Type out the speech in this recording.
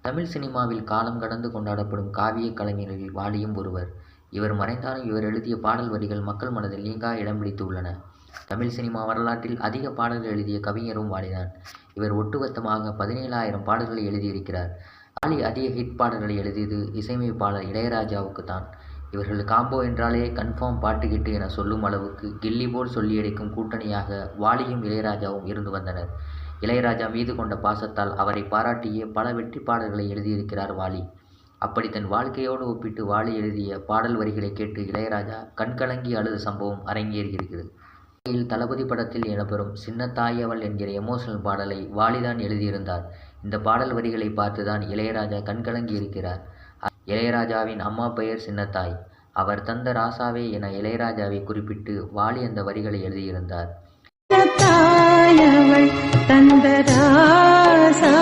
தமிழ் சினிமாவில் காலம் கடந்து கொண்டாடப்படும் காவிய கலைஞர்களில் வாலியும் ஒருவர். இவர் மறைந்தாலும் இவர் எழுதிய பாடல் வரிகள் மக்கள் மனதில் நீங்கா இடம் பிடித்து உள்ளன. தமிழ் சினிமா வரலாற்றில் அதிக பாடல்கள் எழுதிய கவிஞரும் வாலிதான். இவர் ஒட்டுமொத்தமாக 17,000 பாடல்களை எழுதியிருக்கிறார். வாலி அதிக ஹிட் பாடல்களை எழுதியது இசையமைப்பாளர் இளையராஜாவுக்கு தான். இவர்கள் காம்போ என்றாலே கன்ஃபார்ம் பாட்டு ஹிட் என சொல்லும் அளவுக்கு கில்லி போல் சொல்லியடிக்கும் கூட்டணியாக வாலியும் இளையராஜாவும் இருந்து வந்தனர். இளையராஜா மீது கொண்ட பாசத்தால் அவரை பாராட்டிய பல வெற்றி பாடல்களை எழுதியிருக்கிறார் வாலி. அப்படி தன் வாழ்க்கையோடு ஒப்பிட்டு வாலி எழுதிய பாடல் வரிகளை கேட்டு இளையராஜா கண்கலங்கி அழுத சம்பவம் அரங்கேறியிருக்கிறது. தளபதி படத்தில் இடம்பெறும் சின்னத்தாய் அவள் என்கிற எமோஷனல் பாடலை வாலிதான் எழுதியிருந்தார். இந்த பாடல் வரிகளை பார்த்துதான் இளையராஜா கண்கலங்கி இருக்கிறார். இளையராஜாவின் அம்மா பெயர் சின்னத்தாய். அவர் தந்த ராசாவே என இளையராஜாவை குறிப்பிட்டு வாலி அந்த வரிகளை எழுதியிருந்தார். தந்த ராசாவே